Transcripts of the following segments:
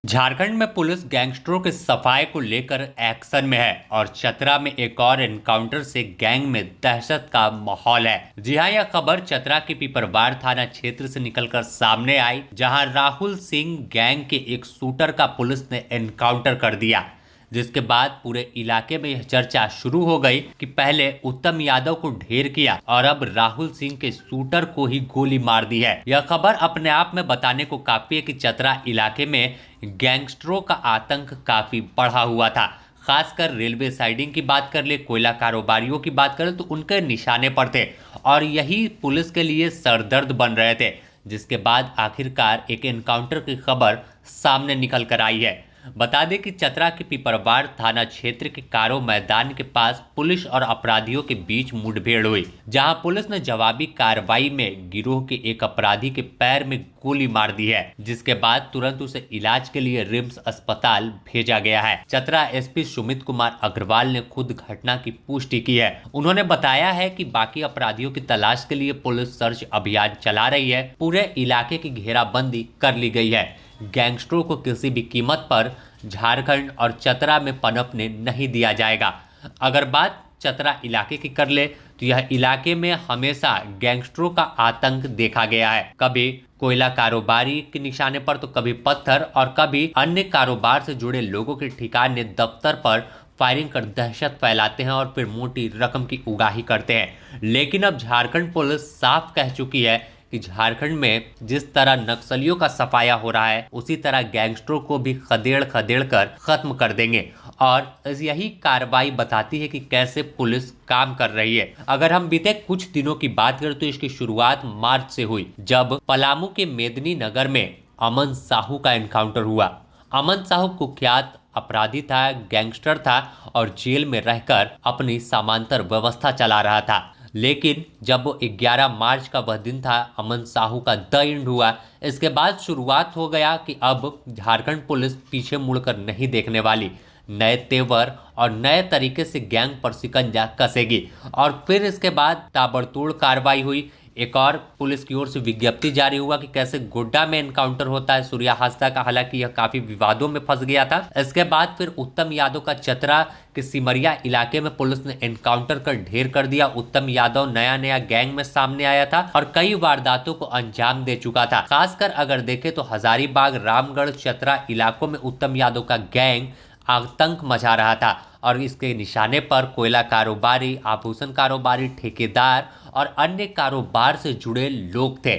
झारखंड में पुलिस गैंगस्टरों के सफाए को लेकर एक्शन में है और चतरा में एक और एनकाउंटर से गैंग में दहशत का माहौल है। जी हां, यह खबर चतरा के पिपरवार थाना क्षेत्र से निकलकर सामने आई, जहां राहुल सिंह गैंग के एक शूटर का पुलिस ने एनकाउंटर कर दिया, जिसके बाद पूरे इलाके में यह चर्चा शुरू हो गई कि पहले उत्तम यादव को ढेर किया और अब राहुल सिंह के शूटर को ही गोली मार दी है। यह खबर अपने आप में बताने को काफी है कि चतरा इलाके में गैंगस्टरों का आतंक काफी बढ़ा हुआ था। खासकर रेलवे साइडिंग की बात कर ले, कोयला कारोबारियों की बात करें तो उनके निशाने पर थे और यही पुलिस के लिए सरदर्द बन रहे थे, जिसके बाद आखिरकार एक एनकाउंटर की खबर सामने निकल कर आई है। बता दें कि चतरा के पिपरवार थाना क्षेत्र के कारो मैदान के पास पुलिस और अपराधियों के बीच मुठभेड़ हुई, जहां पुलिस ने जवाबी कार्रवाई में गिरोह के एक अपराधी के पैर में गोली मार दी है, जिसके बाद तुरंत उसे इलाज के लिए रिम्स अस्पताल भेजा गया है। चतरा एसपी सुमित कुमार अग्रवाल ने खुद घटना की पुष्टि की है। उन्होंने बताया है कि बाकी अपराधियों की तलाश के लिए पुलिस सर्च अभियान चला रही है। पूरे इलाके की घेराबंदी कर ली गई है। गैंगस्टरों को किसी भी कीमत पर झारखंड और चतरा में पनपने नहीं दिया जाएगा। अगर बात चतरा इलाके की कर ले तो यह इलाके में हमेशा गैंगस्टरों का आतंक देखा गया है। कभी कोयला कारोबारी के निशाने पर तो कभी पत्थर और कभी अन्य कारोबार से जुड़े लोगों के ठिकाने दफ्तर पर फायरिंग कर दहशत फैलाते हैं और फिर मोटी रकम की उगाही करते हैं। लेकिन अब झारखंड पुलिस साफ कह चुकी है कि झारखंड में जिस तरह नक्सलियों का सफाया हो रहा है, उसी तरह गैंगस्टरों को भी खदेड़ खदेड़ कर खत्म कर देंगे और यही कार्रवाई बताती है कि कैसे पुलिस काम कर रही है। अगर हम बीते कुछ दिनों की बात करें तो इसकी शुरुआत मार्च से हुई, जब पलामू के मेदिनी नगर में अमन साहू का एनकाउंटर हुआ। अमन साहू कुख्यात अपराधी था, गैंगस्टर था और जेल में रहकर अपनी समांतर व्यवस्था चला रहा था। लेकिन जब 11 मार्च का वह दिन था, अमन साहू का द एंड हुआ। इसके बाद शुरुआत हो गया कि अब झारखंड पुलिस पीछे मुड़कर नहीं देखने वाली, नए तेवर और नए तरीके से गैंग पर शिकंजा कसेगी। और फिर इसके बाद ताबड़तोड़ कार्रवाई हुई। एक और पुलिस की ओर से विज्ञप्ति जारी हुआ कि कैसे गोड्डा में एनकाउंटर होता है सूर्या हासदा का, हालांकि यह काफी विवादों में फंस गया था। इसके बाद फिर उत्तम यादव का चतरा के सिमरिया इलाके में पुलिस ने एनकाउंटर कर ढेर कर दिया। उत्तम यादव नया नया गैंग में सामने आया था और कई वारदातों को अंजाम दे चुका था। खासकर अगर देखें तो हजारीबाग, रामगढ़, चतरा इलाकों में उत्तम यादव का गैंग आतंक मचा रहा था और इसके निशाने पर कोयला कारोबारी, आभूषण कारोबारी, ठेकेदार और अन्य कारोबार से जुड़े लोग थे।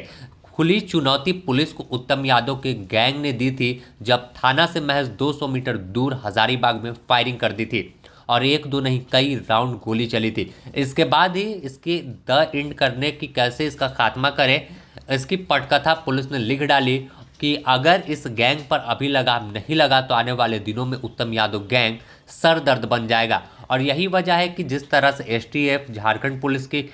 खुली चुनौती पुलिस को उत्तम यादव के गैंग ने दी थी, जब थाना से महज 200 मीटर दूर हजारीबाग में फायरिंग कर दी थी और एक दो नहीं कई राउंड गोली चली थी। इसके बाद ही इसकी द एंड करने की, कैसे इसका खात्मा करें, इसकी पटकथा पुलिस ने लिख डाली कि अगर इस गैंग पर अभी लगाम नहीं लगा तो आने वाले दिनों में उत्तम यादव गैंग सरदर्द बन जाएगा। और यही वजह है कि जिस तरह से एसटीएफ, झारखंड पुलिस की,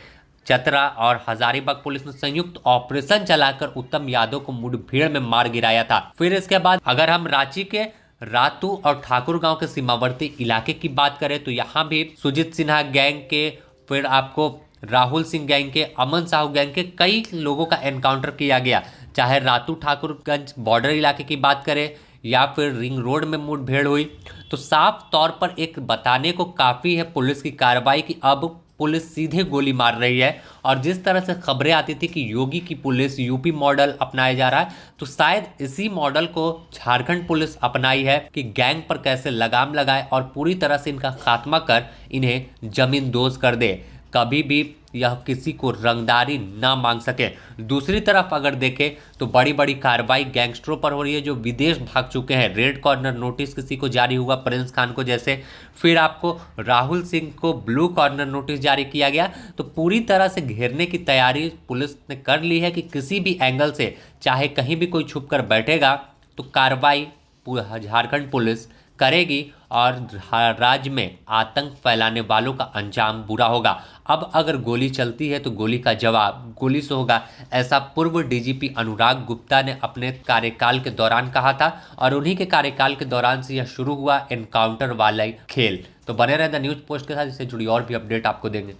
चतरा और हजारीबाग पुलिस ने संयुक्त ऑपरेशन चलाकर उत्तम यादव को मुठभेड़ में मार गिराया था। फिर इसके बाद अगर हम रांची के रातू और ठाकुर गांव के सीमावर्ती इलाके की बात करें तो यहाँ भी सुजीत सिन्हा गैंग के, फिर आपको राहुल सिंह गैंग के, अमन साहू गैंग के कई लोगों का एनकाउंटर किया गया। चाहे रातू ठाकुरगंज बॉर्डर इलाके की बात करें या फिर रिंग रोड में मुठभेड़ हुई, तो साफ तौर पर एक बताने को काफ़ी है पुलिस की कार्रवाई की अब पुलिस सीधे गोली मार रही है। और जिस तरह से खबरें आती थी कि योगी की पुलिस यूपी मॉडल अपनाया जा रहा है, तो शायद इसी मॉडल को झारखंड पुलिस अपनाई है कि गैंग पर कैसे लगाम लगाए और पूरी तरह से इनका खात्मा कर इन्हें जमींदोज कर दे, कभी भी यह किसी को रंगदारी ना मांग सके। दूसरी तरफ अगर देखें तो बड़ी बड़ी कार्रवाई गैंगस्टरों पर हो रही है जो विदेश भाग चुके हैं। रेड कॉर्नर नोटिस किसी को जारी हुआ, प्रिंस खान को जैसे, फिर आपको राहुल सिंह को ब्लू कॉर्नर नोटिस जारी किया गया। तो पूरी तरह से घेरने की तैयारी पुलिस ने कर ली है कि किसी भी एंगल से चाहे कहीं भी कोई छुप कर बैठेगा तो कार्रवाई झारखंड पुलिस करेगी और राज्य में आतंक फैलाने वालों का अंजाम बुरा होगा। अब अगर गोली चलती है तो गोली का जवाब गोली से होगा, ऐसा पूर्व डीजीपी अनुराग गुप्ता ने अपने कार्यकाल के दौरान कहा था और उन्हीं के कार्यकाल के दौरान से यह शुरू हुआ एनकाउंटर वाला खेल। तो बने रहे द न्यूज पोस्ट के साथ, इससे जुड़ी और भी अपडेट आपको देंगे।